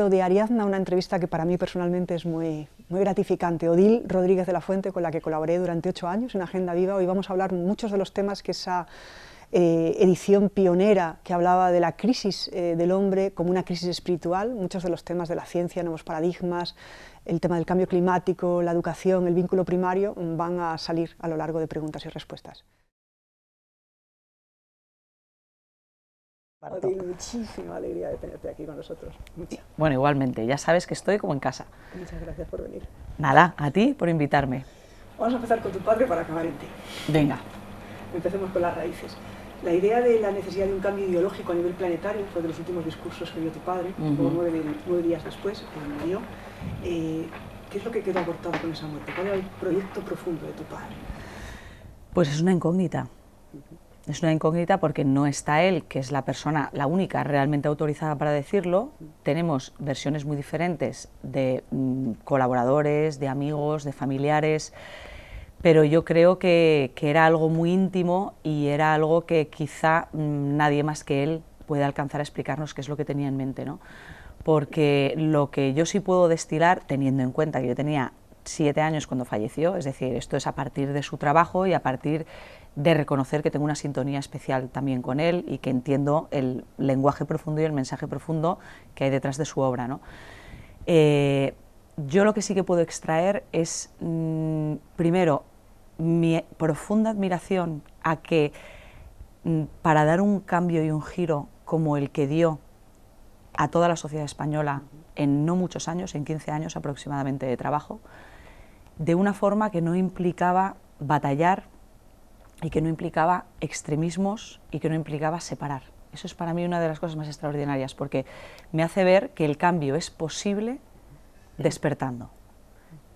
hilo de Ariadna, una entrevista que para mí personalmente es muy gratificante. Odil Rodríguez de la Fuente, con la que colaboré durante 8 años en Agenda Viva. Hoy vamos a hablar muchos de los temas que esa edición pionera que hablaba de la crisis del hombre como una crisis espiritual, muchos de los temas de la ciencia, nuevos paradigmas, el tema del cambio climático, la educación, el vínculo primario, van a salir a lo largo de preguntas y respuestas. Odil, muchísima alegría de tenerte aquí con nosotros. Mucha. Bueno, igualmente, ya sabes que estoy como en casa. Muchas gracias por venir. Nada, a ti por invitarme. Vamos a empezar con tu padre para acabar en ti. Venga. Empecemos con las raíces. La idea de la necesidad de un cambio ideológico a nivel planetario fue de los últimos discursos que dio tu padre, como 9 días después, cuando murió. ¿Qué es lo que quedó abortado con esa muerte? ¿Cuál era el proyecto profundo de tu padre? Pues es una incógnita. Es una incógnita porque no está él, que es la persona, la única realmente autorizada para decirlo. Tenemos versiones muy diferentes de colaboradores, de amigos, de familiares, pero yo creo que era algo muy íntimo y era algo que quizá nadie más que él puede alcanzar a explicarnos qué es lo que tenía en mente, ¿no? Porque lo que yo sí puedo destilar, teniendo en cuenta que yo tenía 7 años cuando falleció, es decir, esto es a partir de su trabajo y a partir de reconocer que tengo una sintonía especial también con él y que entiendo el lenguaje profundo y el mensaje profundo que hay detrás de su obra, ¿no? Yo lo que sí que puedo extraer es, primero, mi profunda admiración a que para dar un cambio y un giro como el que dio a toda la sociedad española en no muchos años, en 15 años aproximadamente de trabajo, de una forma que no implicaba batallar y que no implicaba extremismos y que no implicaba separar. Eso es para mí una de las cosas más extraordinarias, porque me hace ver que el cambio es posible despertando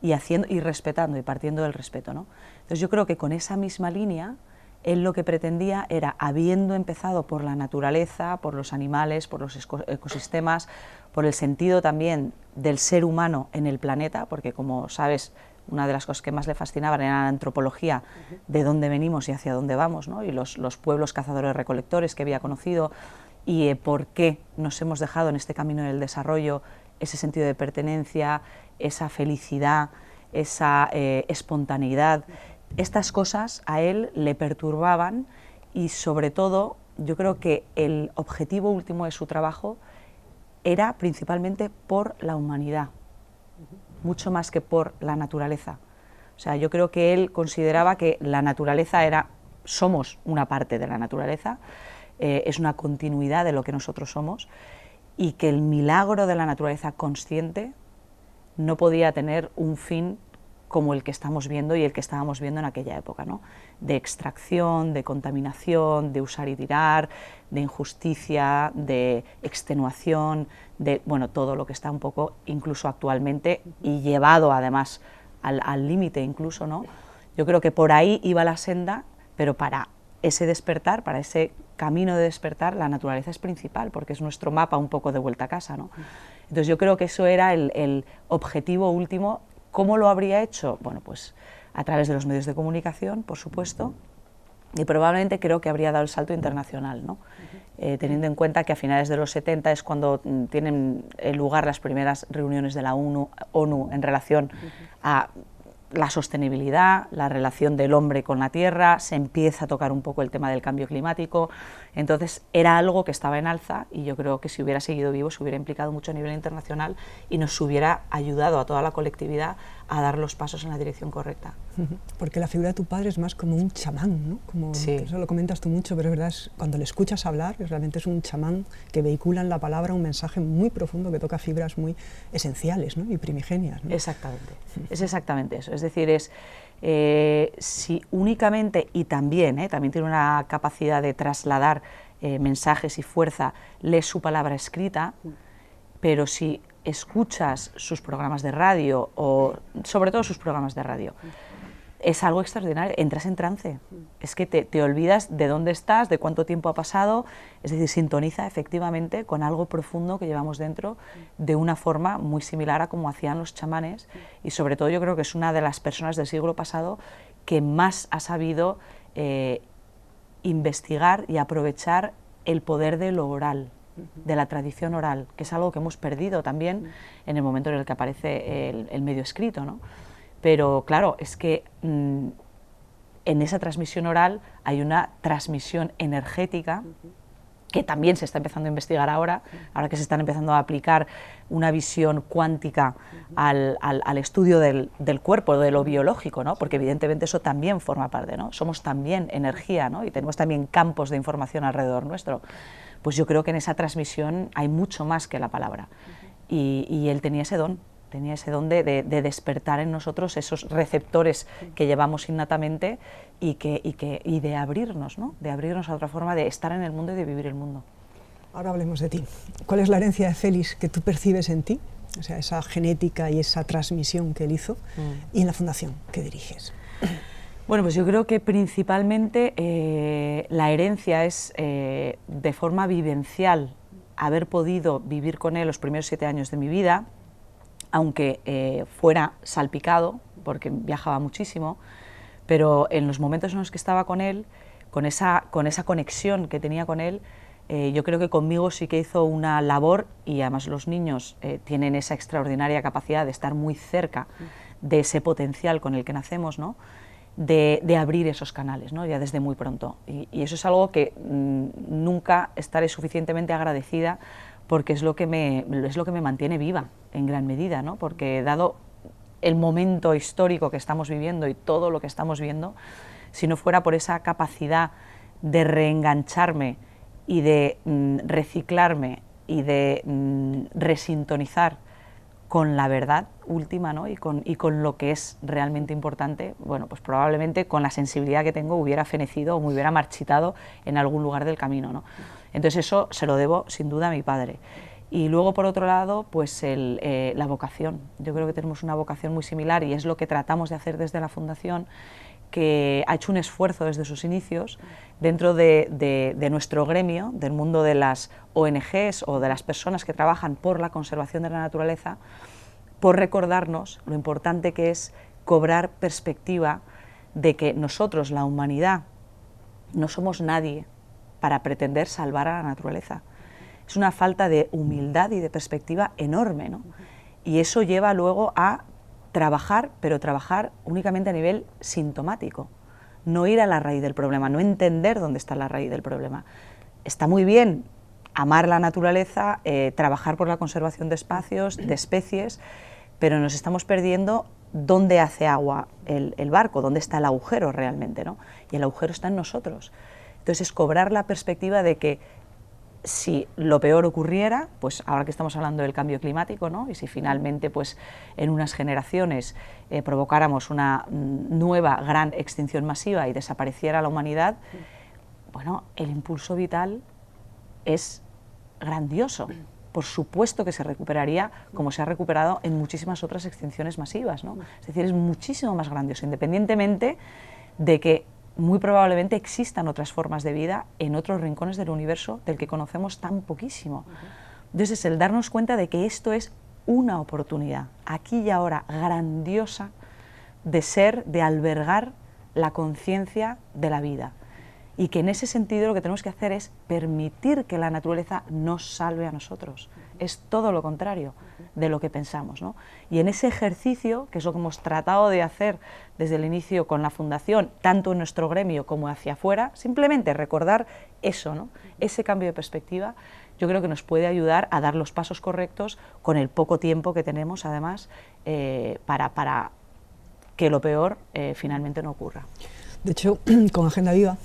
y haciendo y respetando y partiendo del respeto, ¿no? Entonces yo creo que con esa misma línea él lo que pretendía era, habiendo empezado por la naturaleza, por los animales, por los ecosistemas, por el sentido también del ser humano en el planeta, porque como sabes, una de las cosas que más le fascinaban era la antropología de dónde venimos y hacia dónde vamos, ¿no? Y los pueblos cazadores-recolectores que había conocido y por qué nos hemos dejado en este camino del desarrollo ese sentido de pertenencia, esa felicidad, esa espontaneidad. Estas cosas a él le perturbaban y sobre todo yo creo que el objetivo último de su trabajo era principalmente por la humanidad, mucho más que por la naturaleza. O sea, yo creo que él consideraba que la naturaleza somos una parte de la naturaleza, es una continuidad de lo que nosotros somos y que el milagro de la naturaleza consciente no podía tener un fin como el que estamos viendo y el que estábamos viendo en aquella época, ¿no? De extracción, de contaminación, de usar y tirar, de injusticia, de extenuación, de bueno, todo lo que está un poco incluso actualmente y llevado además al límite incluso, ¿no? Yo creo que por ahí iba la senda, pero para ese despertar, para ese camino de despertar, la naturaleza es principal, porque es nuestro mapa un poco de vuelta a casa, ¿no? Entonces yo creo que eso era el objetivo último. ¿Cómo lo habría hecho? Bueno, pues a través de los medios de comunicación, por supuesto, y probablemente creo que habría dado el salto internacional, ¿no? Teniendo en cuenta que a finales de los 70 es cuando tienen lugar las primeras reuniones de la ONU en relación a la sostenibilidad, la relación del hombre con la tierra, se empieza a tocar un poco el tema del cambio climático, entonces era algo que estaba en alza y yo creo que si hubiera seguido vivo se hubiera implicado mucho a nivel internacional y nos hubiera ayudado a toda la colectividad a dar los pasos en la dirección correcta. Porque la figura de tu padre es más como un chamán, ¿no? Como, sí. Eso lo comentas tú mucho, pero es verdad, cuando le escuchas hablar, realmente es un chamán que vehicula en la palabra un mensaje muy profundo que toca fibras muy esenciales, ¿no? Y primigenias, ¿no? Exactamente, es exactamente eso. Es decir, si únicamente, y también tiene una capacidad de trasladar mensajes y fuerza, lees su palabra escrita, pero si escuchas sus programas de radio, o sobre todo sus programas de radio, es algo extraordinario, entras en trance, es que te olvidas de dónde estás, de cuánto tiempo ha pasado, es decir, sintoniza efectivamente con algo profundo que llevamos dentro de una forma muy similar a como hacían los chamanes y sobre todo yo creo que es una de las personas del siglo pasado que más ha sabido investigar y aprovechar el poder de lo oral, de la tradición oral, que es algo que hemos perdido también en el momento en el que aparece el medio escrito, ¿no? Pero claro, es que en esa transmisión oral hay una transmisión energética que también se está empezando a investigar ahora que se están empezando a aplicar una visión cuántica al estudio del cuerpo, de lo biológico, ¿no? Porque evidentemente eso también forma parte, ¿no? Somos también energía, ¿no? Y tenemos también campos de información alrededor nuestro. Pues yo creo que en esa transmisión hay mucho más que la palabra. Y él tenía ese don de despertar en nosotros esos receptores que llevamos innatamente y de abrirnos, ¿no? De abrirnos a otra forma de estar en el mundo y de vivir el mundo. Ahora hablemos de ti. ¿Cuál es la herencia de Félix que tú percibes en ti? O sea, esa genética y esa transmisión que él hizo, y en la fundación que diriges. Bueno, pues yo creo que principalmente la herencia es de forma vivencial haber podido vivir con él los primeros 7 años de mi vida, aunque fuera salpicado, porque viajaba muchísimo, pero en los momentos en los que estaba con él, con esa conexión que tenía con él, yo creo que conmigo sí que hizo una labor, y además los niños tienen esa extraordinaria capacidad de estar muy cerca de ese potencial con el que nacemos, ¿no? De abrir esos canales, ¿no? Ya desde muy pronto. Y eso es algo que nunca estaré suficientemente agradecida, porque es lo que me mantiene viva en gran medida, ¿no? Porque dado el momento histórico que estamos viviendo y todo lo que estamos viendo, si no fuera por esa capacidad de reengancharme y de reciclarme y de resintonizar con la verdad última, ¿no? y con lo que es realmente importante, bueno, pues probablemente con la sensibilidad que tengo hubiera fenecido o me hubiera marchitado en algún lugar del camino, ¿no? Entonces eso se lo debo sin duda a mi padre. Y luego, por otro lado, pues la vocación. Yo creo que tenemos una vocación muy similar y es lo que tratamos de hacer desde la Fundación, que ha hecho un esfuerzo desde sus inicios dentro de nuestro gremio, del mundo de las ONGs o de las personas que trabajan por la conservación de la naturaleza, por recordarnos lo importante que es cobrar perspectiva de que nosotros, la humanidad, no somos nadie para pretender salvar a la naturaleza. Es una falta de humildad y de perspectiva enorme, ¿no? Y eso lleva luego a trabajar, pero trabajar únicamente a nivel sintomático, no ir a la raíz del problema, no entender dónde está la raíz del problema. Está muy bien amar la naturaleza, trabajar por la conservación de espacios, de especies, pero nos estamos perdiendo dónde hace agua el barco, dónde está el agujero realmente, ¿no? Y el agujero está en nosotros. Entonces es cobrar la perspectiva de que si lo peor ocurriera, pues ahora que estamos hablando del cambio climático, ¿no? Y si finalmente pues en unas generaciones provocáramos una nueva gran extinción masiva y desapareciera la humanidad, bueno, el impulso vital es grandioso. Por supuesto que se recuperaría como se ha recuperado en muchísimas otras extinciones masivas, ¿no? Es decir, es muchísimo más grandioso, independientemente de que muy probablemente existan otras formas de vida en otros rincones del universo del que conocemos tan poquísimo. Entonces es el darnos cuenta de que esto es una oportunidad, aquí y ahora, grandiosa, de ser, de albergar la conciencia de la vida. Y que en ese sentido lo que tenemos que hacer es permitir que la naturaleza nos salve a nosotros. Es todo lo contrario de lo que pensamos, ¿no? Y en ese ejercicio, que es lo que hemos tratado de hacer desde el inicio con la Fundación, tanto en nuestro gremio como hacia afuera, simplemente recordar eso, ¿no? Ese cambio de perspectiva, yo creo que nos puede ayudar a dar los pasos correctos con el poco tiempo que tenemos, además, para que lo peor finalmente no ocurra. De hecho, con Agenda Viva,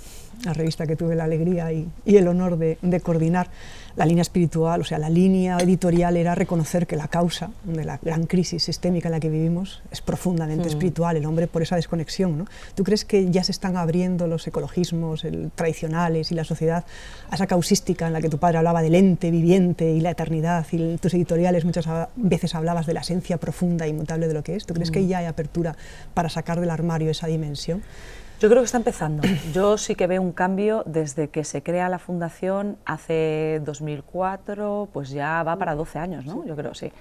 la revista que tuve la alegría y el honor de coordinar, la línea espiritual, o sea, la línea editorial era reconocer que la causa de la gran crisis sistémica en la que vivimos es profundamente espiritual, el hombre por esa desconexión, ¿no? ¿Tú crees que ya se están abriendo los ecologismos tradicionales y la sociedad a esa causística en la que tu padre hablaba del ente viviente y la eternidad, y tus editoriales muchas veces hablabas de la esencia profunda e inmutable de lo que es? ¿Tú crees que ya hay apertura para sacar del armario esa dimensión? Yo creo que está empezando. Yo sí que veo un cambio desde que se crea la Fundación hace 2004, pues ya va para 12 años, ¿no? Sí. Yo creo, sí.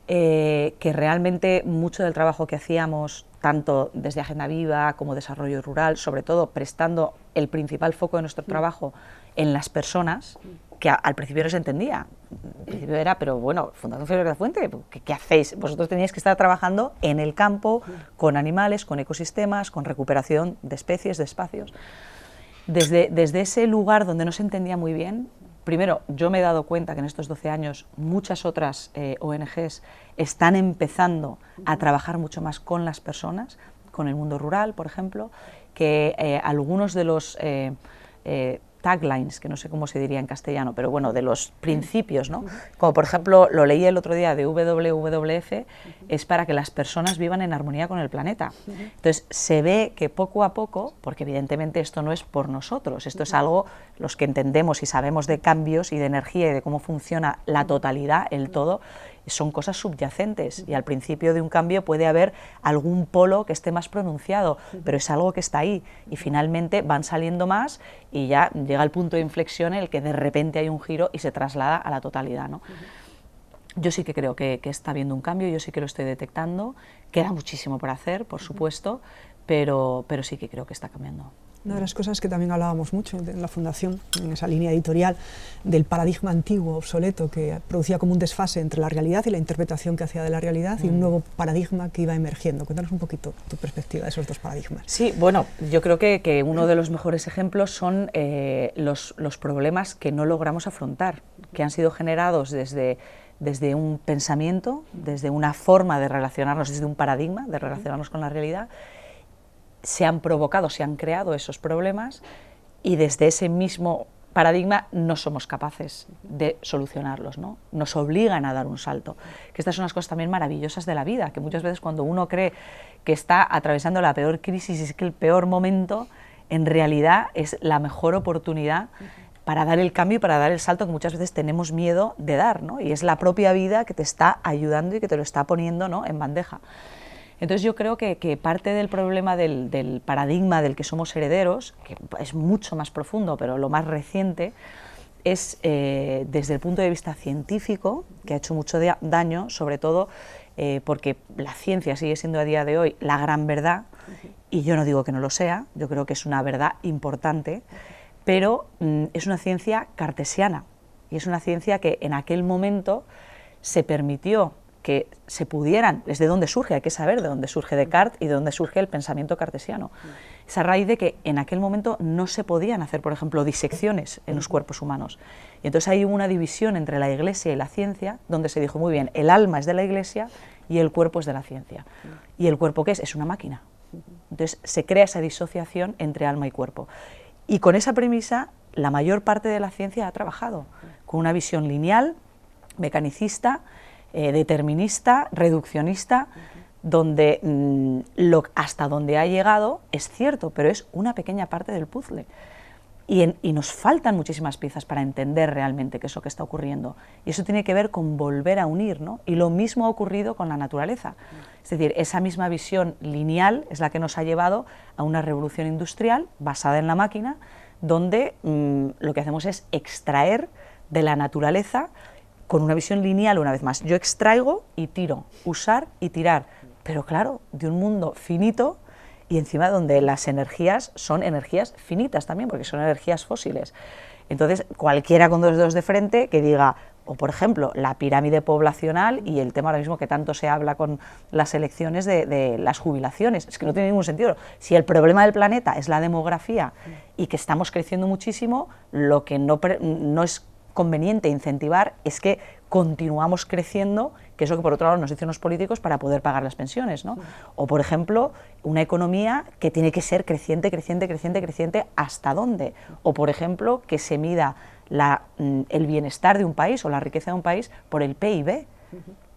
Que realmente mucho del trabajo que hacíamos, tanto desde Agenda Viva como Desarrollo Rural, sobre todo prestando el principal foco de nuestro trabajo en las personas, que al principio no se entendía. Al principio era, pero bueno, Fundación Félix de la Fuente, ¿qué hacéis? Vosotros teníais que estar trabajando en el campo, con animales, con ecosistemas, con recuperación de especies, de espacios. Desde ese lugar donde no se entendía muy bien, primero, yo me he dado cuenta que en estos 12 años muchas otras ONGs están empezando a trabajar mucho más con las personas, con el mundo rural, por ejemplo, que algunos de los taglines, que no sé cómo se diría en castellano, pero bueno, de los principios, ¿no? Como por ejemplo, lo leí el otro día de WWF, es para que las personas vivan en armonía con el planeta. Entonces, se ve que poco a poco, porque evidentemente esto no es por nosotros, esto es algo, los que entendemos y sabemos de cambios y de energía y de cómo funciona la totalidad, el todo, son cosas subyacentes y al principio de un cambio puede haber algún polo que esté más pronunciado, pero es algo que está ahí y finalmente van saliendo más y ya llega el punto de inflexión en el que de repente hay un giro y se traslada a la totalidad, ¿no? Yo sí que creo que está habiendo un cambio, yo sí que lo estoy detectando, queda muchísimo por hacer, por supuesto, pero sí que creo que está cambiando. Una de las cosas que también hablábamos mucho en la Fundación, en esa línea editorial, del paradigma antiguo, obsoleto, que producía como un desfase entre la realidad y la interpretación que hacía de la realidad y un nuevo paradigma que iba emergiendo. Cuéntanos un poquito tu perspectiva de esos dos paradigmas. Sí, bueno, yo creo que uno de los mejores ejemplos son los problemas que no logramos afrontar, que han sido generados desde un pensamiento, desde una forma de relacionarnos, desde un paradigma de relacionarnos con la realidad. Se han provocado, se han creado esos problemas y desde ese mismo paradigma no somos capaces de solucionarlos, ¿no? Nos obligan a dar un salto. Que estas son unas cosas también maravillosas de la vida, que muchas veces cuando uno cree que está atravesando la peor crisis, es que el peor momento, en realidad es la mejor oportunidad para dar el cambio y para dar el salto que muchas veces tenemos miedo de dar, ¿no? Y es la propia vida que te está ayudando y que te lo está poniendo, ¿no?, en bandeja. Entonces yo creo que parte del problema del paradigma del que somos herederos, que es mucho más profundo, pero lo más reciente, es desde el punto de vista científico, que ha hecho mucho daño, sobre todo porque la ciencia sigue siendo a día de hoy la gran verdad, y yo no digo que no lo sea, yo creo que es una verdad importante, pero es una ciencia cartesiana, y es una ciencia que en aquel momento se permitió que se pudieran, es de dónde surge, hay que saber de dónde surge Descartes y de dónde surge el pensamiento cartesiano. Es a raíz de que en aquel momento no se podían hacer, por ejemplo, disecciones en los cuerpos humanos. Y entonces ahí hubo una división entre la Iglesia y la ciencia, donde se dijo, muy bien, el alma es de la Iglesia y el cuerpo es de la ciencia. ¿Y el cuerpo qué es? Es una máquina. Entonces se crea esa disociación entre alma y cuerpo. Y con esa premisa, la mayor parte de la ciencia ha trabajado, con una visión lineal, mecanicista, determinista, reduccionista, donde hasta donde ha llegado es cierto, pero es una pequeña parte del puzzle. Y nos faltan muchísimas piezas para entender realmente qué es lo que está ocurriendo. Y eso tiene que ver con volver a unir, ¿no? Y lo mismo ha ocurrido con la naturaleza. Es decir, esa misma visión lineal es la que nos ha llevado a una revolución industrial basada en la máquina, donde lo que hacemos es extraer de la naturaleza con una visión lineal, una vez más. Yo extraigo y tiro, usar y tirar, pero claro, de un mundo finito y encima donde las energías son energías finitas también, porque son energías fósiles. Entonces, cualquiera con dos dedos de frente que diga, o por ejemplo, la pirámide poblacional y el tema ahora mismo que tanto se habla con las elecciones de las jubilaciones, es que no tiene ningún sentido. Si el problema del planeta es la demografía y que estamos creciendo muchísimo, lo que no es conveniente incentivar es que continuamos creciendo, que es lo que por otro lado nos dicen los políticos para poder pagar las pensiones, ¿no? O por ejemplo, una economía que tiene que ser creciente, creciente, creciente, creciente, ¿hasta dónde? O por ejemplo, que se mida el bienestar de un país o la riqueza de un país por el PIB,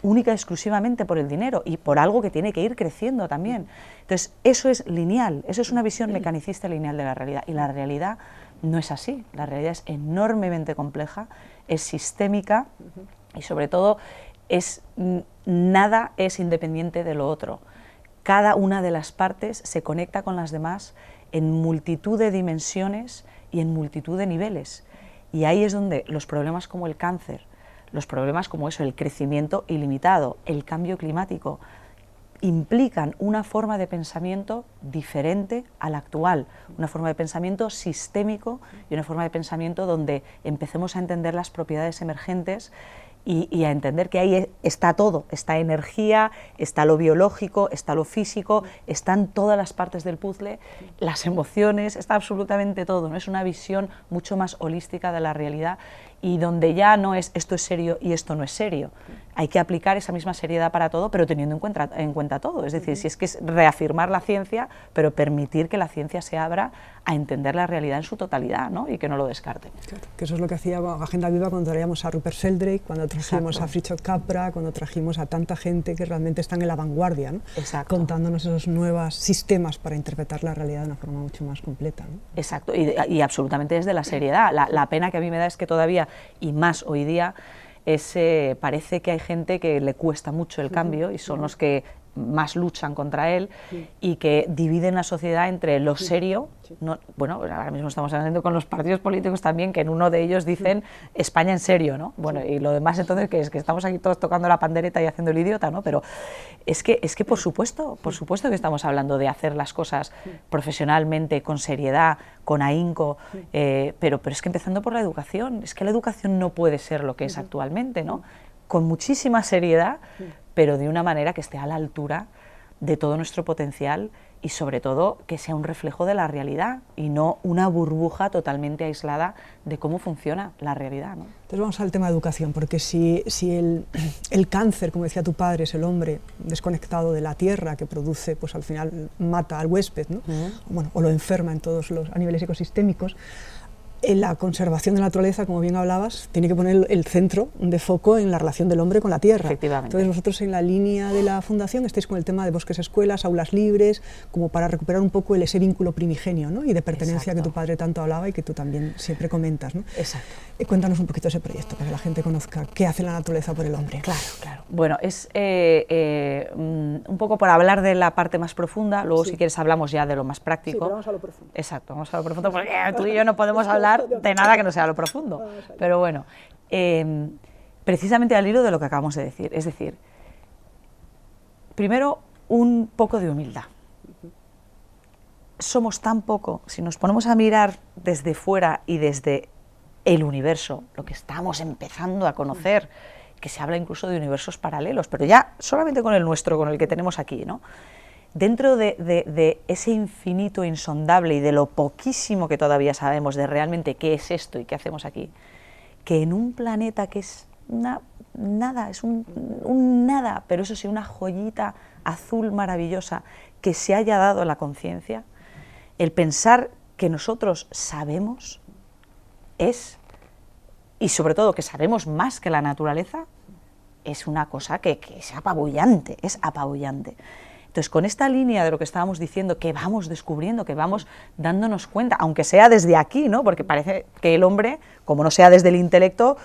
única y exclusivamente por el dinero y por algo que tiene que ir creciendo también. Entonces, eso es lineal, eso es una visión mecanicista lineal de la realidad, y la realidad no es así. La realidad es enormemente compleja, es sistémica y sobre todo nada es independiente de lo otro. Cada una de las partes se conecta con las demás en multitud de dimensiones y en multitud de niveles. Y ahí es donde los problemas como el cáncer, los problemas como eso, el crecimiento ilimitado, el cambio climático, implican una forma de pensamiento diferente a la actual, una forma de pensamiento sistémico y una forma de pensamiento donde empecemos a entender las propiedades emergentes y a entender que ahí está todo, está energía, está lo biológico, está lo físico, están todas las partes del puzzle, las emociones, está absolutamente todo, ¿no? Es una visión mucho más holística de la realidad y donde ya no es esto es serio y esto no es serio. Hay que aplicar esa misma seriedad para todo, pero teniendo en cuenta todo. Es decir, si es que es reafirmar la ciencia, pero permitir que la ciencia se abra a entender la realidad en su totalidad, ¿no? Y que no lo descarte. Claro, que eso es lo que hacía Agenda Viva cuando traíamos a Rupert Sheldrake, cuando trajimos a Fritjof Capra, cuando trajimos a tanta gente que realmente están en la vanguardia, ¿no? Contándonos esos nuevos sistemas para interpretar la realidad de una forma mucho más completa, ¿no? Exacto, y absolutamente desde la seriedad. La pena que a mí me da es que todavía, y más hoy día, parece que hay gente que le cuesta mucho el cambio y son los que más luchan contra él y que dividen la sociedad entre lo serio, no, bueno, ahora mismo estamos hablando con los partidos políticos también, que en uno de ellos dicen España en serio, ¿no? Bueno, y lo demás entonces que es que estamos aquí todos tocando la pandereta y haciendo el idiota, ¿no? Pero es que por supuesto que estamos hablando de hacer las cosas profesionalmente, con seriedad, con ahínco, pero es que empezando por la educación, es que la educación no puede ser lo que es actualmente, ¿no? Con muchísima seriedad, pero de una manera que esté a la altura de todo nuestro potencial y sobre todo que sea un reflejo de la realidad y no una burbuja totalmente aislada de cómo funciona la realidad, ¿no? Entonces vamos al tema de educación, porque si el cáncer, como decía tu padre, es el hombre desconectado de la tierra que produce, pues al final mata al huésped, ¿no? Bueno, o lo enferma en todos los a niveles ecosistémicos. En la conservación de la naturaleza, como bien hablabas, tiene que poner el centro de foco en la relación del hombre con la tierra. Efectivamente. Entonces vosotros en la línea de la fundación estáis con el tema de bosques, escuelas, aulas libres, como para recuperar un poco ese vínculo primigenio, ¿no? Y de pertenencia. Exacto. Que tu padre tanto hablaba y que tú también siempre comentas, ¿no? Exacto. Cuéntanos un poquito ese proyecto, para que la gente conozca qué hace la naturaleza por el hombre. Claro, claro. Bueno, es un poco por hablar de la parte más profunda, luego si quieres hablamos ya de lo más práctico. Sí, pero vamos a lo profundo. Exacto, vamos a lo profundo, porque tú y yo no podemos hablar de nada que no sea lo profundo. Pero bueno, precisamente al hilo de lo que acabamos de decir, es decir, primero un poco de humildad. Somos tan poco, si nos ponemos a mirar desde fuera y desde el universo, lo que estamos empezando a conocer, que se habla incluso de universos paralelos, pero ya solamente con el nuestro, con el que tenemos aquí, ¿no? Dentro de ese infinito insondable y de lo poquísimo que todavía sabemos de realmente qué es esto y qué hacemos aquí, que en un planeta que es nada, es un nada, pero eso sí, una joyita azul maravillosa que se haya dado a la conciencia, el pensar que nosotros sabemos y sobre todo que sabemos más que la naturaleza, es una cosa que es apabullante, es apabullante. Entonces, con esta línea de lo que estábamos diciendo, que vamos descubriendo, que vamos dándonos cuenta, aunque sea desde aquí, ¿no? Porque parece que el hombre, como no sea desde el intelecto,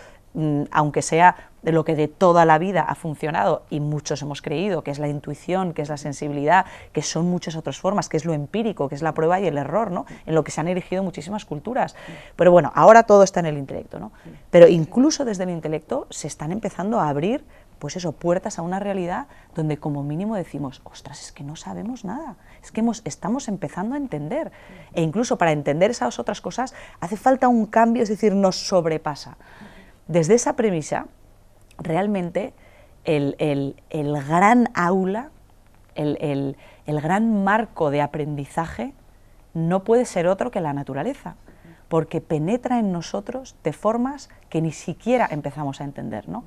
aunque sea de lo que de toda la vida ha funcionado y muchos hemos creído, que es la intuición, que es la sensibilidad, que son muchas otras formas, que es lo empírico, que es la prueba y el error, ¿no? En lo que se han erigido muchísimas culturas. Pero bueno, ahora todo está en el intelecto, ¿no? Pero incluso desde el intelecto se están empezando a abrir, pues eso, puertas a una realidad donde como mínimo decimos, ostras, es que no sabemos nada, es que estamos empezando a entender. E incluso para entender esas otras cosas hace falta un cambio, es decir, nos sobrepasa. Desde esa premisa, realmente el gran aula, el gran marco de aprendizaje no puede ser otro que la naturaleza, porque penetra en nosotros de formas que ni siquiera empezamos a entender, ¿no?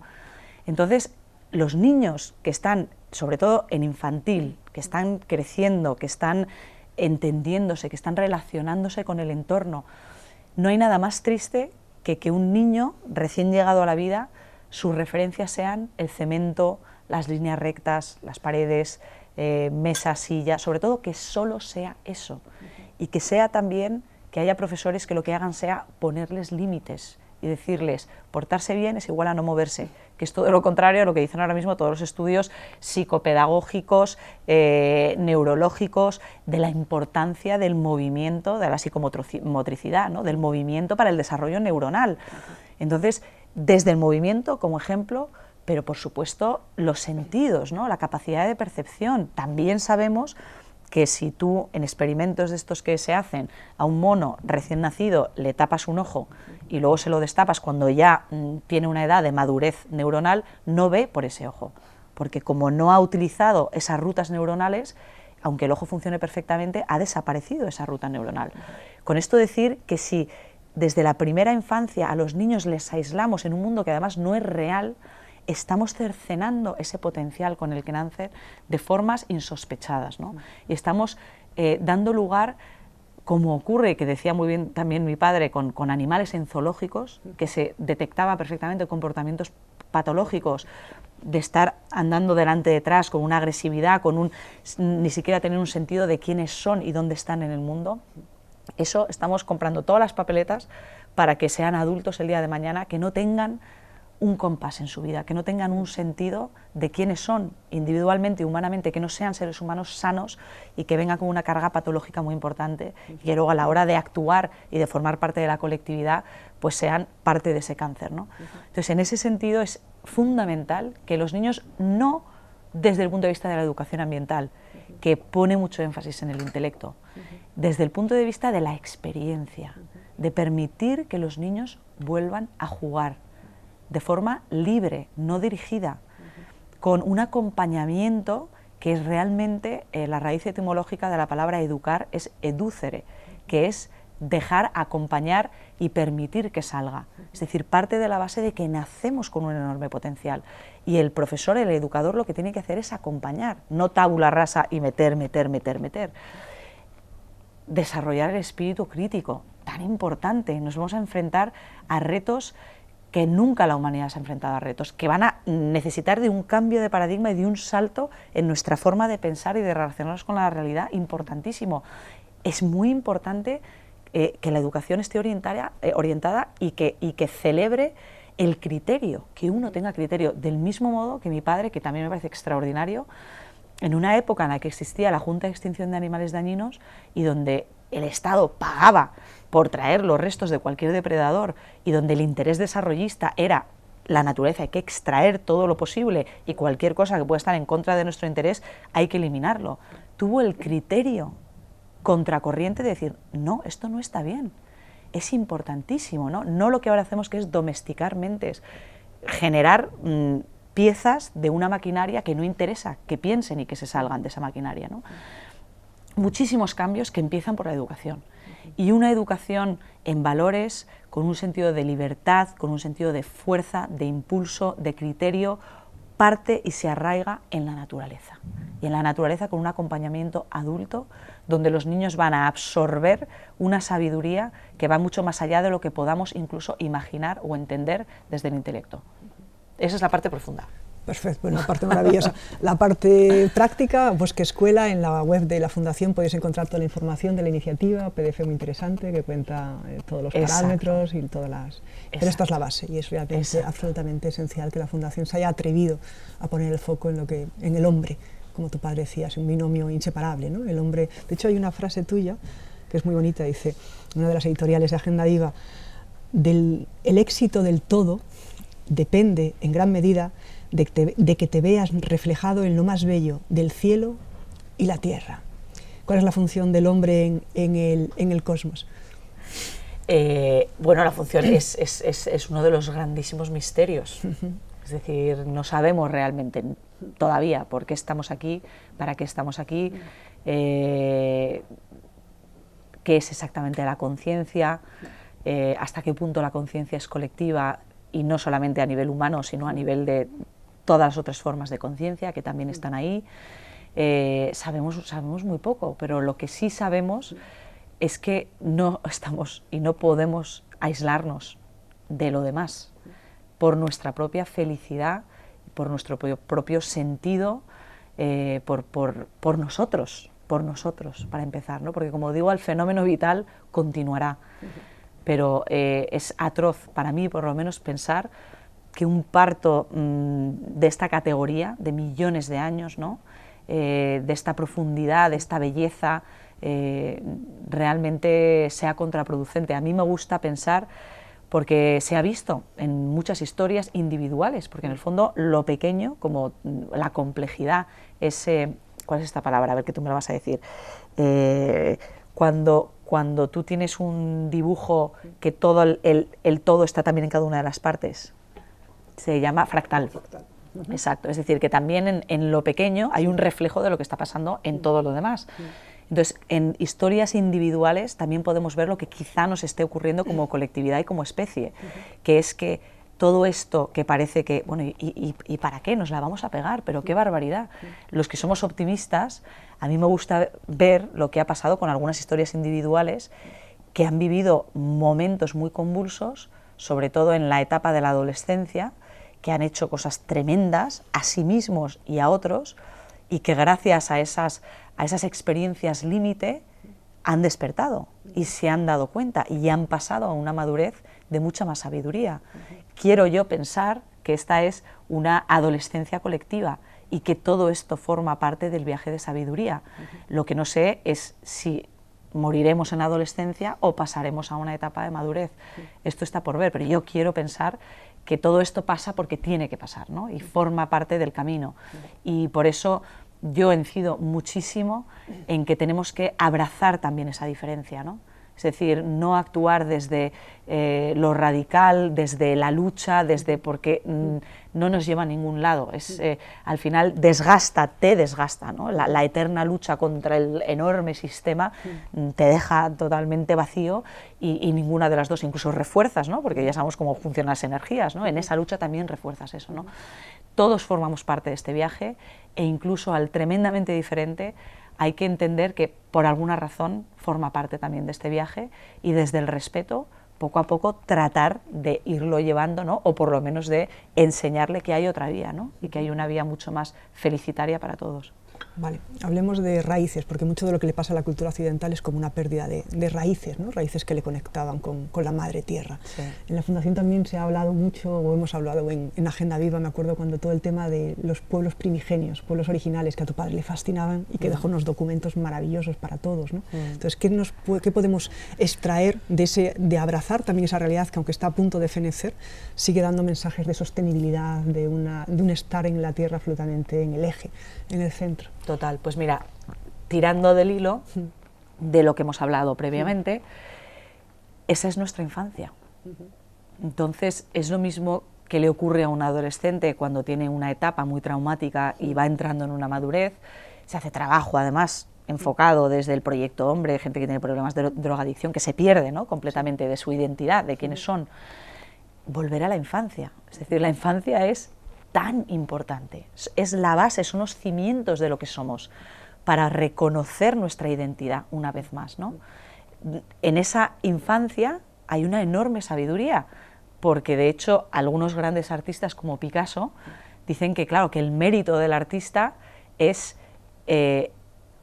Entonces, los niños que están, sobre todo en infantil, que están creciendo, que están entendiéndose, que están relacionándose con el entorno, no hay nada más triste que un niño recién llegado a la vida, sus referencias sean el cemento, las líneas rectas, las paredes, mesa, silla, sobre todo que solo sea eso, y que sea también que haya profesores que lo que hagan sea ponerles límites y decirles, portarse bien es igual a no moverse, que es todo lo contrario a lo que dicen ahora mismo todos los estudios psicopedagógicos, neurológicos, de la importancia del movimiento, de la psicomotricidad, ¿no? Del movimiento para el desarrollo neuronal. Entonces, desde el movimiento, como ejemplo, pero por supuesto los sentidos, ¿no? La capacidad de percepción. También sabemos que si tú en experimentos de estos que se hacen a un mono recién nacido le tapas un ojo y luego se lo destapas cuando ya tiene una edad de madurez neuronal, no ve por ese ojo, porque como no ha utilizado esas rutas neuronales, aunque el ojo funcione perfectamente, ha desaparecido esa ruta neuronal. Con esto decir que si desde la primera infancia a los niños les aislamos en un mundo que además no es real, estamos cercenando ese potencial con el que nacen de formas insospechadas, ¿no? Y estamos dando lugar, como ocurre, que decía muy bien también mi padre, con animales en zoológicos, que se detectaba perfectamente comportamientos patológicos, de estar andando delante detrás con una agresividad, ni siquiera tener un sentido de quiénes son y dónde están en el mundo. Eso estamos comprando todas las papeletas para que sean adultos el día de mañana, que no tengan un compás en su vida, que no tengan un sentido de quiénes son individualmente y humanamente, que no sean seres humanos sanos y que vengan con una carga patológica muy importante y que luego a la hora de actuar y de formar parte de la colectividad pues sean parte de ese cáncer, ¿no? Entonces, en ese sentido es fundamental que los niños, no desde el punto de vista de la educación ambiental, que pone mucho énfasis en el intelecto, desde el punto de vista de la experiencia, de permitir que los niños vuelvan a jugar de forma libre, no dirigida, con un acompañamiento que es realmente, la raíz etimológica de la palabra educar es educere, que es dejar acompañar y permitir que salga. Es decir, parte de la base de que nacemos con un enorme potencial y el profesor, el educador, lo que tiene que hacer es acompañar, no tabula rasa y meter. Desarrollar el espíritu crítico, tan importante. Nos vamos a enfrentar a retos que nunca la humanidad se ha enfrentado a retos, que van a necesitar de un cambio de paradigma y de un salto en nuestra forma de pensar y de relacionarnos con la realidad importantísimo. Es muy importante que la educación esté orientada y que celebre el criterio, que uno tenga criterio, del mismo modo que mi padre, que también me parece extraordinario, en una época en la que existía la Junta de Extinción de Animales Dañinos y donde el Estado pagaba por traer los restos de cualquier depredador y donde el interés desarrollista era la naturaleza, hay que extraer todo lo posible y cualquier cosa que pueda estar en contra de nuestro interés hay que eliminarlo. Tuvo el criterio contracorriente de decir, no, esto no está bien, es importantísimo, ¿no? No lo que ahora hacemos, que es domesticar mentes, generar piezas de una maquinaria que no interesa que piensen y que se salgan de esa maquinaria, ¿no? Muchísimos cambios que empiezan por la educación, y una educación en valores, con un sentido de libertad, con un sentido de fuerza, de impulso, de criterio, parte y se arraiga en la naturaleza, y en la naturaleza con un acompañamiento adulto, donde los niños van a absorber una sabiduría que va mucho más allá de lo que podamos incluso imaginar o entender desde el intelecto. Esa es la parte profunda. Perfecto, pues una parte maravillosa. La parte práctica, pues que escuela, en la web de la Fundación podéis encontrar toda la información de la iniciativa, PDF muy interesante que cuenta todos los parámetros y todas las... Pero esta es la base y es realmente absolutamente esencial que la Fundación se haya atrevido a poner el foco en el hombre, como tu padre decía, es un binomio inseparable, ¿no? El hombre, de hecho hay una frase tuya que es muy bonita, dice, una de las editoriales de Agenda Viva, el éxito del todo depende en gran medida de que te veas reflejado en lo más bello del cielo y la tierra. ¿Cuál es la función del hombre en el cosmos? Bueno, la función es uno de los grandísimos misterios. Es decir, no sabemos realmente todavía por qué estamos aquí, para qué estamos aquí, qué es exactamente la conciencia, hasta qué punto la conciencia es colectiva y no solamente a nivel humano, sino a nivel de todas las otras formas de conciencia que también están ahí. Sabemos muy poco, pero lo que sí sabemos es que no estamos y no podemos aislarnos de lo demás por nuestra propia felicidad, por nuestro propio sentido, por nosotros, para empezar, ¿no? Porque como digo, el fenómeno vital continuará, pero es atroz para mí, por lo menos, pensar que un parto de esta categoría, de millones de años, ¿no? De esta profundidad, de esta belleza, realmente sea contraproducente. A mí me gusta pensar porque se ha visto en muchas historias individuales, porque en el fondo lo pequeño, como la complejidad, ¿cuál es esta palabra? A ver que tú me la vas a decir. Cuando tú tienes un dibujo que todo el todo está también en cada una de las partes, se llama fractal. Exacto, es decir, que también en lo pequeño hay un reflejo de lo que está pasando en todo lo demás. Entonces, en historias individuales también podemos ver lo que quizá nos esté ocurriendo como colectividad y como especie, que es que todo esto que parece que, bueno, ¿y para qué? Nos la vamos a pegar, pero qué barbaridad. Los que somos optimistas, a mí me gusta ver lo que ha pasado con algunas historias individuales que han vivido momentos muy convulsos, sobre todo en la etapa de la adolescencia, que han hecho cosas tremendas a sí mismos y a otros, y que gracias a esas experiencias límite han despertado y se han dado cuenta y han pasado a una madurez de mucha más sabiduría. Quiero yo pensar que esta es una adolescencia colectiva y que todo esto forma parte del viaje de sabiduría. Lo que no sé es si moriremos en la adolescencia o pasaremos a una etapa de madurez. Esto está por ver, pero yo quiero pensar que todo esto pasa porque tiene que pasar, ¿no? Y forma parte del camino. Y por eso yo incido muchísimo en que tenemos que abrazar también esa diferencia, ¿no? Es decir, no actuar desde lo radical, desde la lucha, porque no nos lleva a ningún lado. Al final te desgasta, ¿no? La eterna lucha contra el enorme sistema te deja totalmente vacío y ninguna de las dos, incluso refuerzas, ¿no? Porque ya sabemos cómo funcionan las energías, ¿no? En esa lucha también refuerzas eso, ¿no? Todos formamos parte de este viaje e incluso al tremendamente diferente hay que entender que por alguna razón forma parte también de este viaje y desde el respeto, poco a poco tratar de irlo llevando, ¿no? O por lo menos de enseñarle que hay otra vía, ¿no? Y que hay una vía mucho más felicitaria para todos. Vale, hablemos de raíces, porque mucho de lo que le pasa a la cultura occidental es como una pérdida de raíces, ¿no? Raíces que le conectaban con la madre tierra. Sí. En la Fundación también se ha hablado mucho, o hemos hablado en Agenda Viva, me acuerdo cuando todo el tema de los pueblos primigenios, pueblos originales que a tu padre le fascinaban y que dejó unos documentos maravillosos para todos, ¿no? Entonces, ¿qué podemos extraer de abrazar también esa realidad que, aunque está a punto de fenecer, sigue dando mensajes de sostenibilidad, de un estar en la tierra absolutamente en el eje, en el centro? Total, pues mira, tirando del hilo de lo que hemos hablado previamente, esa es nuestra infancia. Entonces, es lo mismo que le ocurre a un adolescente cuando tiene una etapa muy traumática y va entrando en una madurez. Se hace trabajo, además, enfocado desde el proyecto hombre, gente que tiene problemas de drogadicción, que se pierde, ¿no? Completamente de su identidad, de quiénes son. Volver a la infancia, es decir, la infancia es tan importante, es la base, son los cimientos de lo que somos, para reconocer nuestra identidad una vez más, ¿no? En esa infancia hay una enorme sabiduría, porque de hecho algunos grandes artistas como Picasso dicen que, claro, que el mérito del artista es,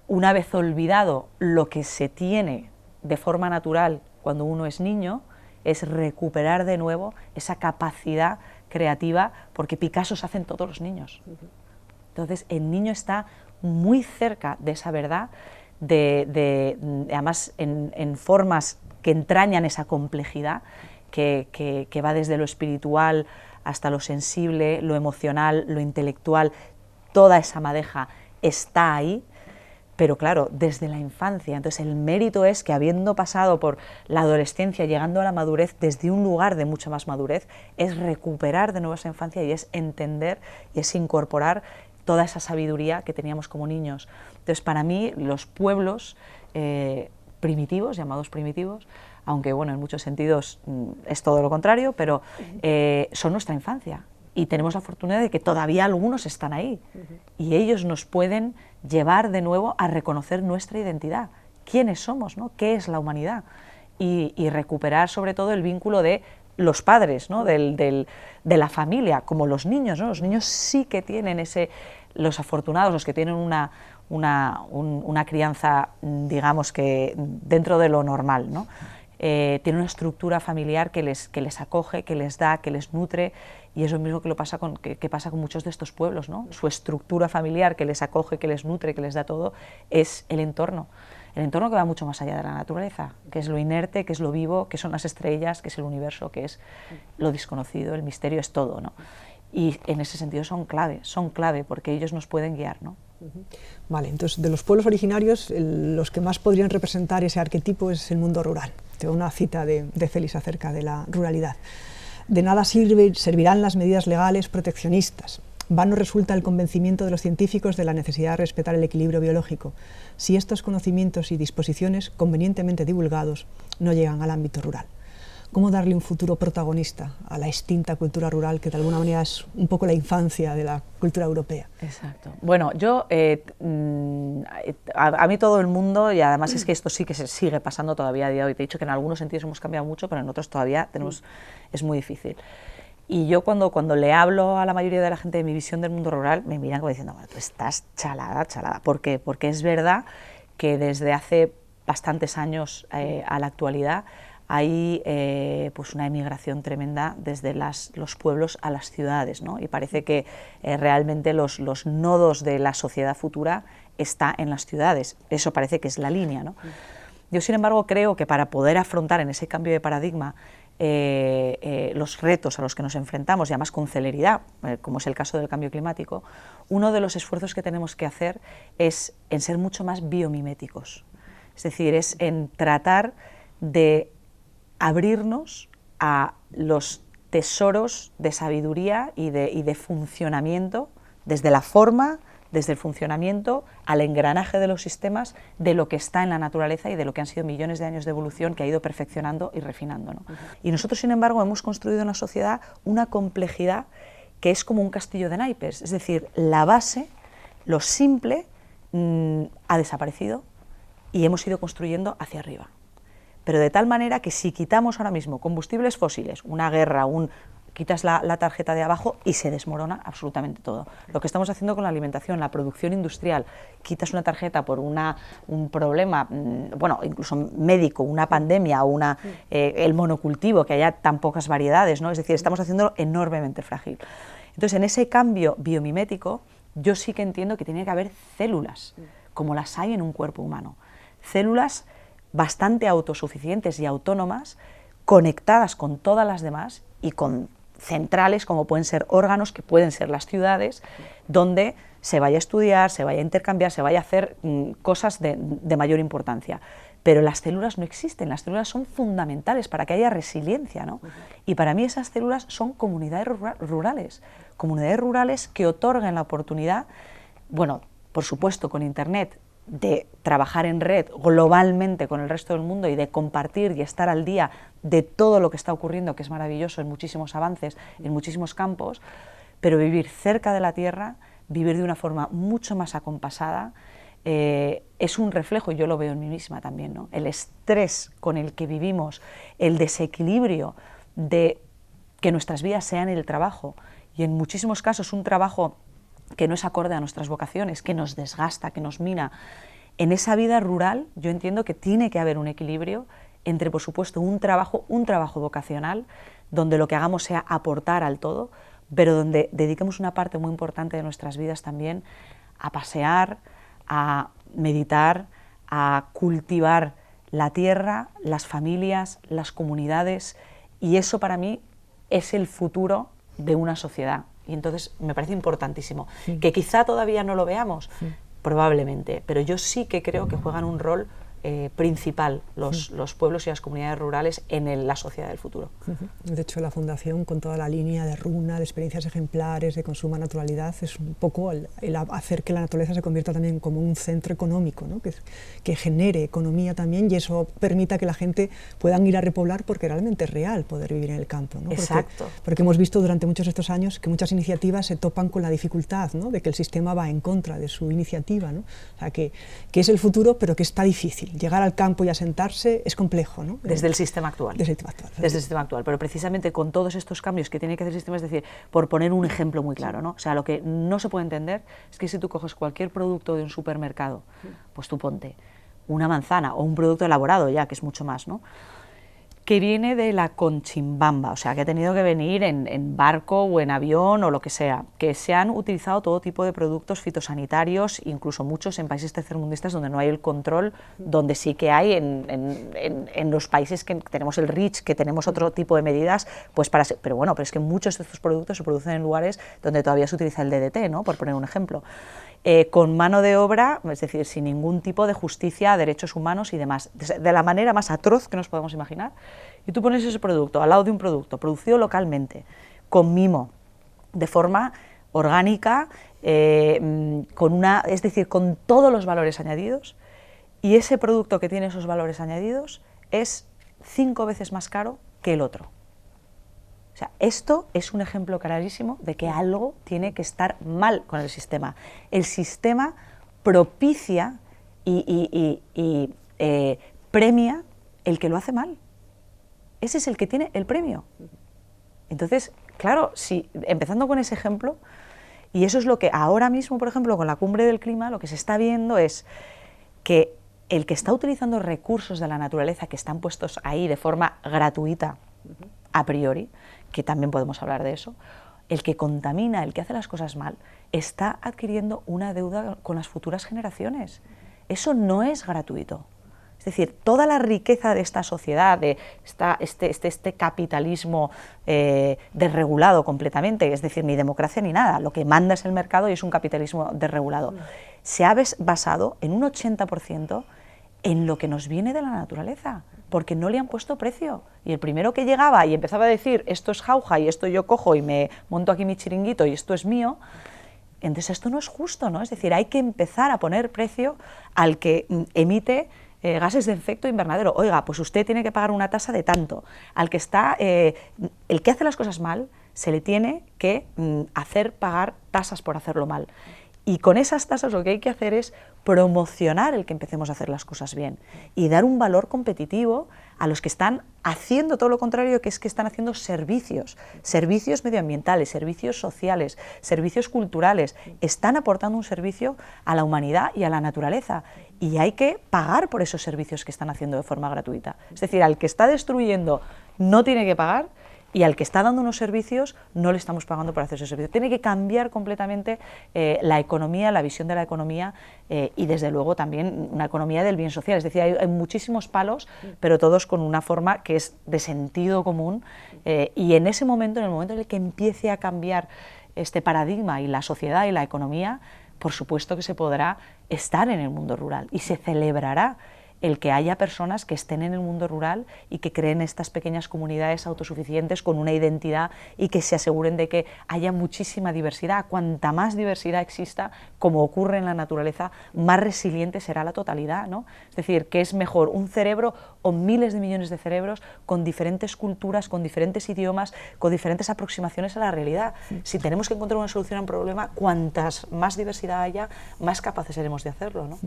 una vez olvidado lo que se tiene de forma natural cuando uno es niño, es recuperar de nuevo esa capacidad creativa, porque Picasso se hacen todos los niños. Entonces, el niño está muy cerca de esa verdad, además en formas que entrañan esa complejidad, que va desde lo espiritual hasta lo sensible, lo emocional, lo intelectual, toda esa madeja está ahí, pero claro, desde la infancia. Entonces el mérito es que, habiendo pasado por la adolescencia, llegando a la madurez desde un lugar de mucha más madurez, es recuperar de nuevo esa infancia y es entender y es incorporar toda esa sabiduría que teníamos como niños. Entonces, para mí, los pueblos primitivos, llamados primitivos, aunque bueno, en muchos sentidos es todo lo contrario, pero son nuestra infancia. Y tenemos la fortuna de que todavía algunos están ahí, y ellos nos pueden llevar de nuevo a reconocer nuestra identidad, quiénes somos, ¿no? ¿Qué es la humanidad? Y recuperar sobre todo el vínculo de los padres, ¿no? de la familia, como los niños, ¿no? Los niños sí que tienen los afortunados, los que tienen una crianza, digamos que dentro de lo normal, ¿no? Tienen una estructura familiar que les acoge, que les da, que les nutre, y es lo mismo que pasa con muchos de estos pueblos, ¿no? Su estructura familiar que les acoge, que les nutre, que les da todo, es el entorno. el entorno que va mucho más allá de la naturaleza, que es lo inerte, que es lo vivo, que son las estrellas, que es el universo, que es lo desconocido, el misterio es todo, ¿no? Y en ese sentido son clave porque ellos nos pueden guiar, ¿no? Vale, entonces de los pueblos originarios, los que más podrían representar ese arquetipo es el mundo rural. Tengo una cita de Félix acerca de la ruralidad. De nada servirán las medidas legales proteccionistas. Vano resulta el convencimiento de los científicos de la necesidad de respetar el equilibrio biológico, si estos conocimientos y disposiciones, convenientemente divulgados, no llegan al ámbito rural. ¿Cómo darle un futuro protagonista a la extinta cultura rural, que de alguna manera es un poco la infancia de la cultura europea? Exacto. Bueno, yo, a mí todo el mundo, y además es que esto sí que se sigue pasando todavía a día de hoy, te he dicho que en algunos sentidos hemos cambiado mucho, pero en otros todavía es muy difícil. Y yo cuando le hablo a la mayoría de la gente de mi visión del mundo rural, me miran como diciendo, bueno, tú estás chalada. ¿Por qué? Porque es verdad que desde hace bastantes años a la actualidad hay pues una emigración tremenda desde los pueblos a las ciudades, ¿no? Y parece que realmente los nodos de la sociedad futura está en las ciudades, eso parece que es la línea, ¿no? Yo, sin embargo, creo que para poder afrontar en ese cambio de paradigma los retos a los que nos enfrentamos, y además con celeridad, como es el caso del cambio climático, uno de los esfuerzos que tenemos que hacer es en ser mucho más biomiméticos, es decir, es en tratar de abrirnos a los tesoros de sabiduría y de funcionamiento, desde la forma, desde el funcionamiento, al engranaje de los sistemas, de lo que está en la naturaleza y de lo que han sido millones de años de evolución que ha ido perfeccionando y refinando, ¿no? Y nosotros, sin embargo, hemos construido en la sociedad una complejidad que es como un castillo de naipes, es decir, la base, lo simple, ha desaparecido y hemos ido construyendo hacia arriba. Pero de tal manera que si quitamos ahora mismo combustibles fósiles, una guerra, quitas la tarjeta de abajo y se desmorona absolutamente todo. Lo que estamos haciendo con la alimentación, la producción industrial, quitas una tarjeta por un problema, bueno, incluso médico, una pandemia o el monocultivo, que haya tan pocas variedades, ¿no? Es decir, estamos haciéndolo enormemente frágil. Entonces, en ese cambio biomimético, yo sí que entiendo que tiene que haber células, como las hay en un cuerpo humano. Células bastante autosuficientes y autónomas, conectadas con todas las demás y con centrales como pueden ser órganos, que pueden ser las ciudades, donde se vaya a estudiar, se vaya a intercambiar, se vaya a hacer cosas de mayor importancia. Pero las células no existen, las células son fundamentales para que haya resiliencia, ¿no? Y para mí esas células son comunidades rurales que otorgan la oportunidad, bueno, por supuesto con Internet, de trabajar en red globalmente con el resto del mundo y de compartir y estar al día de todo lo que está ocurriendo, que es maravilloso, en muchísimos avances, en muchísimos campos, pero vivir cerca de la tierra, vivir de una forma mucho más acompasada, es un reflejo, y yo lo veo en mí misma también, ¿no? El estrés con el que vivimos, el desequilibrio de que nuestras vidas sean el trabajo, y en muchísimos casos un trabajo que no es acorde a nuestras vocaciones, que nos desgasta, que nos mina. En esa vida rural yo entiendo que tiene que haber un equilibrio entre, por supuesto, un trabajo vocacional, donde lo que hagamos sea aportar al todo, pero donde dediquemos una parte muy importante de nuestras vidas también a pasear, a meditar, a cultivar la tierra, las familias, las comunidades, y eso para mí es el futuro de una sociedad. Y entonces me parece importantísimo. Sí. Que quizá todavía no lo veamos, sí, probablemente, pero yo sí que creo que juegan un rol principal los pueblos y las comunidades rurales en la sociedad del futuro. De hecho, la Fundación, con toda la línea de runa, de experiencias ejemplares, de consumo a naturalidad, es un poco el hacer que la naturaleza se convierta también como un centro económico, ¿no? que genere economía también, y eso permita que la gente puedan ir a repoblar, porque realmente es real poder vivir en el campo, ¿no? Exacto. Porque hemos visto durante muchos de estos años que muchas iniciativas se topan con la dificultad, ¿no? De que el sistema va en contra de su iniciativa, ¿no? O sea, que es el futuro, pero que está difícil. Llegar al campo y asentarse es complejo, ¿no? Desde el sistema actual. Desde el sistema actual. Desde el sistema actual, pero precisamente con todos estos cambios que tiene que hacer el sistema, es decir, por poner un ejemplo muy claro, ¿no? O sea, lo que no se puede entender es que si tú coges cualquier producto de un supermercado, pues tú ponte una manzana o un producto elaborado ya, que es mucho más, ¿no? que viene de la Conchimbamba, o sea, que ha tenido que venir en barco o en avión o lo que sea, que se han utilizado todo tipo de productos fitosanitarios, incluso muchos en países tercermundistas donde no hay el control, donde sí que hay en los países que tenemos el REACH, que tenemos otro tipo de medidas, pues pero bueno, pero es que muchos de estos productos se producen en lugares donde todavía se utiliza el DDT, ¿no?, por poner un ejemplo. Con mano de obra, es decir, sin ningún tipo de justicia, derechos humanos y demás, de la manera más atroz que nos podemos imaginar. Y tú pones ese producto al lado de un producto producido localmente, con mimo, de forma orgánica, es decir, con todos los valores añadidos, y ese producto que tiene esos valores añadidos es 5 veces más caro que el otro. O sea, esto es un ejemplo clarísimo de que algo tiene que estar mal con el sistema. El sistema propicia y premia el que lo hace mal. Ese es el que tiene el premio. Entonces, claro, empezando con ese ejemplo, y eso es lo que ahora mismo, por ejemplo, con la Cumbre del Clima, lo que se está viendo es que el que está utilizando recursos de la naturaleza que están puestos ahí de forma gratuita, a priori, que también podemos hablar de eso, el que contamina, el que hace las cosas mal, está adquiriendo una deuda con las futuras generaciones. Eso no es gratuito. Es decir, toda la riqueza de esta sociedad, de este capitalismo desregulado completamente, es decir, ni democracia ni nada, lo que manda es el mercado y es un capitalismo desregulado, se ha basado en un 80% en lo que nos viene de la naturaleza, porque no le han puesto precio. Y el primero que llegaba y empezaba a decir, esto es jauja y esto yo cojo y me monto aquí mi chiringuito y esto es mío, entonces esto no es justo, ¿no? Es decir, hay que empezar a poner precio al que emite gases de efecto invernadero. Oiga, pues usted tiene que pagar una tasa de tanto. Al que el que hace las cosas mal, se le tiene que hacer pagar tasas por hacerlo mal. Y con esas tasas lo que hay que hacer es promocionar el que empecemos a hacer las cosas bien y dar un valor competitivo a los que están haciendo todo lo contrario, que es que están haciendo servicios medioambientales, servicios sociales, servicios culturales, están aportando un servicio a la humanidad y a la naturaleza y hay que pagar por esos servicios que están haciendo de forma gratuita. Es decir, al que está destruyendo no tiene que pagar, y al que está dando unos servicios no le estamos pagando por hacer ese servicio. Tiene que cambiar completamente la economía, la visión de la economía y desde luego también una economía del bien social. Es decir, hay muchísimos palos, pero todos con una forma que es de sentido común y en ese momento, en el momento en el que empiece a cambiar este paradigma y la sociedad y la economía, por supuesto que se podrá estar en el mundo rural y se celebrará el que haya personas que estén en el mundo rural y que creen estas pequeñas comunidades autosuficientes con una identidad y que se aseguren de que haya muchísima diversidad. Cuanta más diversidad exista, como ocurre en la naturaleza, más resiliente será la totalidad, ¿no? Es decir, que es mejor un cerebro o miles de millones de cerebros con diferentes culturas, con diferentes idiomas, con diferentes aproximaciones a la realidad. Si tenemos que encontrar una solución a un problema, cuantas más diversidad haya, más capaces seremos de hacerlo, ¿no?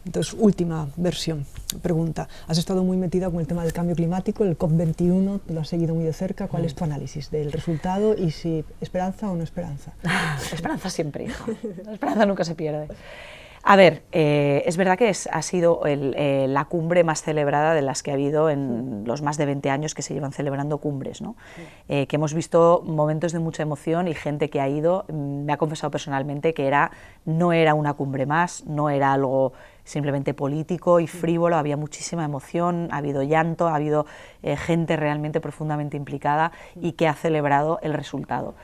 Entonces, última versión, pregunta. Has estado muy metida con el tema del cambio climático, el COP21, lo has seguido muy de cerca. ¿Cuál es tu análisis del resultado y si esperanza o no esperanza? Esperanza siempre, hija. La esperanza nunca se pierde. A ver, es verdad que ha sido la cumbre más celebrada de las que ha habido en los más de 20 años que se llevan celebrando cumbres, ¿no? Que hemos visto momentos de mucha emoción y gente que ha ido, me ha confesado personalmente que no era una cumbre más, no era algo simplemente político y frívolo, había muchísima emoción, ha habido llanto, ha habido gente realmente profundamente implicada y que ha celebrado el resultado.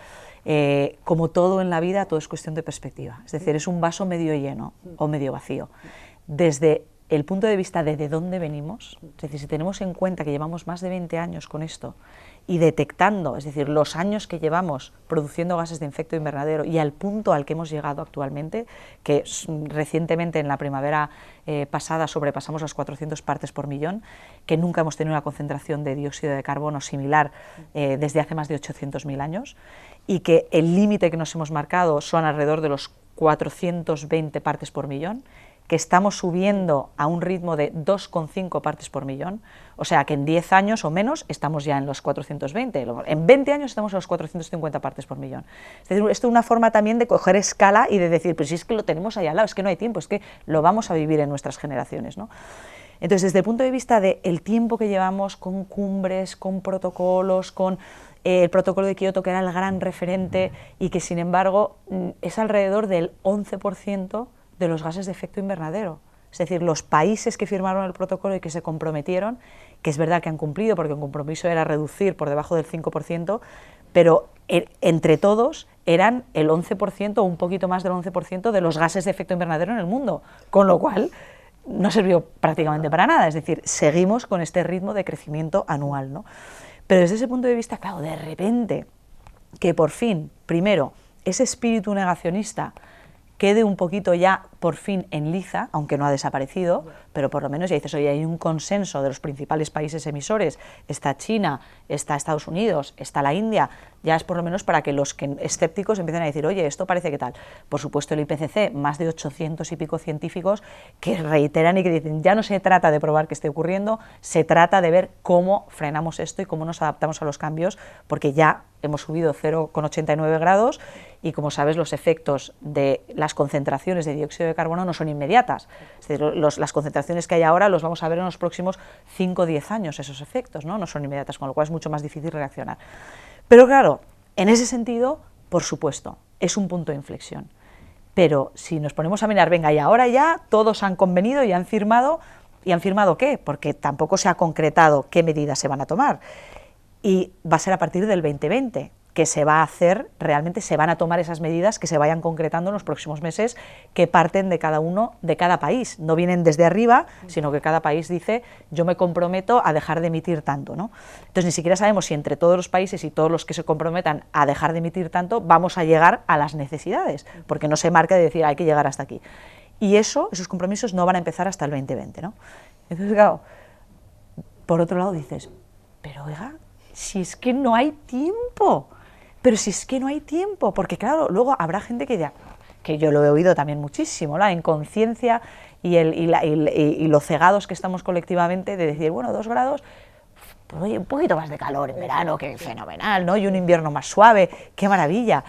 Como todo en la vida, todo es cuestión de perspectiva, es decir, es un vaso medio lleno o medio vacío. Desde el punto de vista de dónde venimos, es decir, si tenemos en cuenta que llevamos más de 20 años con esto y detectando, es decir, los años que llevamos produciendo gases de efecto invernadero y al punto al que hemos llegado actualmente, que recientemente en la primavera pasada sobrepasamos las 400 partes por millón, que nunca hemos tenido una concentración de dióxido de carbono similar desde hace más de 800.000 años, y que el límite que nos hemos marcado son alrededor de los 420 partes por millón, que estamos subiendo a un ritmo de 2,5 partes por millón, o sea que en 10 años o menos estamos ya en los 420, en 20 años estamos en los 450 partes por millón. Es decir, esto es una forma también de coger escala y de decir, pues si es que lo tenemos ahí al lado, es que no hay tiempo, es que lo vamos a vivir en nuestras generaciones, ¿no? Entonces, desde el punto de vista del tiempo que llevamos con cumbres, con protocolos, con el protocolo de Kioto, que era el gran referente y que, sin embargo, es alrededor del 11% de los gases de efecto invernadero. Es decir, los países que firmaron el protocolo y que se comprometieron, que es verdad que han cumplido, porque el compromiso era reducir por debajo del 5%, pero entre todos eran el 11% o un poquito más del 11% de los gases de efecto invernadero en el mundo, con lo cual no sirvió prácticamente para nada, es decir, seguimos con este ritmo de crecimiento anual, ¿no? Pero desde ese punto de vista, claro, de repente, que por fin, primero, ese espíritu negacionista quede un poquito ya por fin en liza, aunque no ha desaparecido, pero por lo menos ya dices, oye, hay un consenso de los principales países emisores, está China, está Estados Unidos, está la India, ya es por lo menos para que los escépticos empiecen a decir, oye, esto parece que tal. Por supuesto el IPCC, más de 800 y pico científicos que reiteran y que dicen, ya no se trata de probar que esté ocurriendo, se trata de ver cómo frenamos esto y cómo nos adaptamos a los cambios, porque ya hemos subido 0,89 grados y, como sabes, los efectos de las concentraciones de dióxido de carbono no son inmediatas. Es decir, las concentraciones que hay ahora los vamos a ver en los próximos 5 o 10 años, esos efectos, ¿no? No son inmediatas, con lo cual es mucho más difícil reaccionar. Pero claro, en ese sentido, por supuesto, es un punto de inflexión. Pero si nos ponemos a mirar, venga, y ahora ya todos han convenido y han firmado ¿qué? Porque tampoco se ha concretado qué medidas se van a tomar. Y va a ser a partir del 2020 que se va a hacer, realmente se van a tomar esas medidas que se vayan concretando en los próximos meses, que parten de cada uno, de cada país, no vienen desde arriba, sino que cada país dice, yo me comprometo a dejar de emitir tanto, ¿no? Entonces ni siquiera sabemos si entre todos los países y todos los que se comprometan a dejar de emitir tanto, vamos a llegar a las necesidades, porque no se marca de decir, hay que llegar hasta aquí. Y esos compromisos no van a empezar hasta el 2020, ¿no? Entonces, claro, por otro lado dices, pero oiga, si es que no hay tiempo, pero si es que no hay tiempo, porque claro, luego habrá gente que ya, que yo lo he oído también muchísimo, la inconsciencia y lo cegados que estamos colectivamente de decir, bueno, 2 grados, pues oye, un poquito más de calor en verano, que fenomenal, ¿no? Y un invierno más suave, qué maravilla.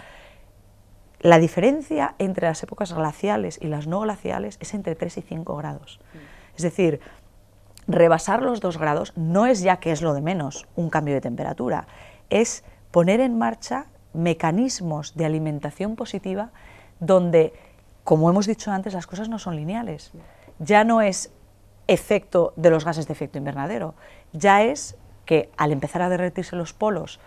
La diferencia entre las épocas glaciales y las no glaciales es entre 3 y 5 grados. Es decir, rebasar los 2 grados no es ya que es lo de menos un cambio de temperatura, es poner en marcha mecanismos de alimentación positiva donde, como hemos dicho antes, las cosas no son lineales. Ya no es efecto de los gases de efecto invernadero, ya es que al empezar a derretirse los polos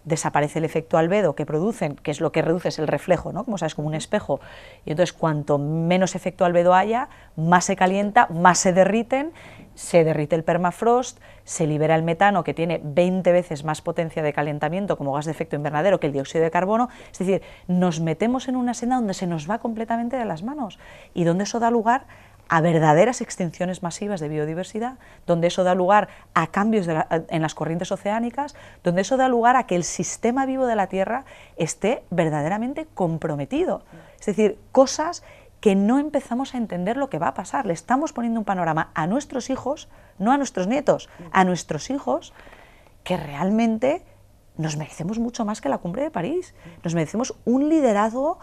desaparece el efecto albedo que producen, que es lo que reduce, es el reflejo, ¿no? Como sabes, como un espejo, y entonces cuanto menos efecto albedo haya, más se calienta, más se derrite el permafrost, se libera el metano, que tiene 20 veces más potencia de calentamiento como gas de efecto invernadero que el dióxido de carbono. Es decir, nos metemos en una senda donde se nos va completamente de las manos y donde eso da lugar a verdaderas extinciones masivas de biodiversidad, donde eso da lugar a cambios en las corrientes oceánicas, donde eso da lugar a que el sistema vivo de la Tierra esté verdaderamente comprometido. Es decir, cosas que no empezamos a entender lo que va a pasar. Le estamos poniendo un panorama a nuestros hijos, no a nuestros nietos, a nuestros hijos, que realmente nos merecemos mucho más que la Cumbre de París. Nos merecemos un liderazgo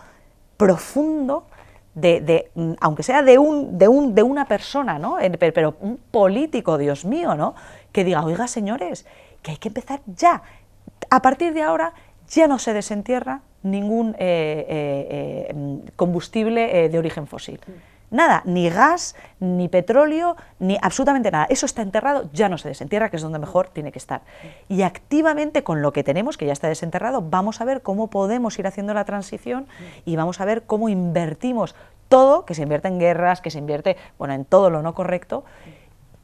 profundo, aunque sea de una persona, ¿no? Pero un político, Dios mío, ¿no? Que diga, oiga, señores, que hay que empezar ya. A partir de ahora ya no se desentierra ningún combustible de origen fósil. Nada, ni gas, ni petróleo, ni absolutamente nada. Eso está enterrado, ya no se desentierra, que es donde mejor tiene que estar. Y activamente, con lo que tenemos, que ya está desenterrado, vamos a ver cómo podemos ir haciendo la transición y vamos a ver cómo invertimos todo, que se invierte en guerras, que se invierte, bueno, en todo lo no correcto,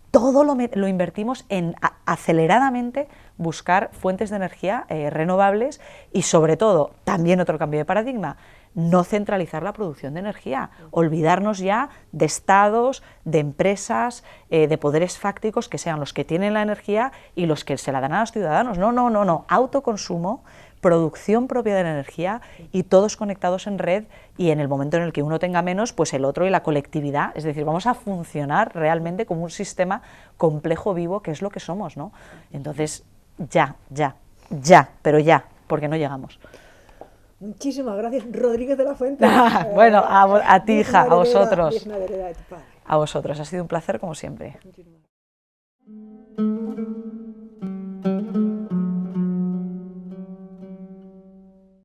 todo lo invertimos en aceleradamente buscar fuentes de energía renovables y, sobre todo, también otro cambio de paradigma, no centralizar la producción de energía, olvidarnos ya de estados, de empresas, de poderes fácticos que sean los que tienen la energía y los que se la dan a los ciudadanos. No, autoconsumo, producción propia de la energía y todos conectados en red, y en el momento en el que uno tenga menos, pues el otro y la colectividad, es decir, vamos a funcionar realmente como un sistema complejo vivo, que es lo que somos, ¿no? Entonces, pero ya, porque no llegamos. Muchísimas gracias, Rodríguez de la Fuente. Bueno, a ti, hija, a vosotros. Es una heredad de tu padre. A vosotros, ha sido un placer como siempre.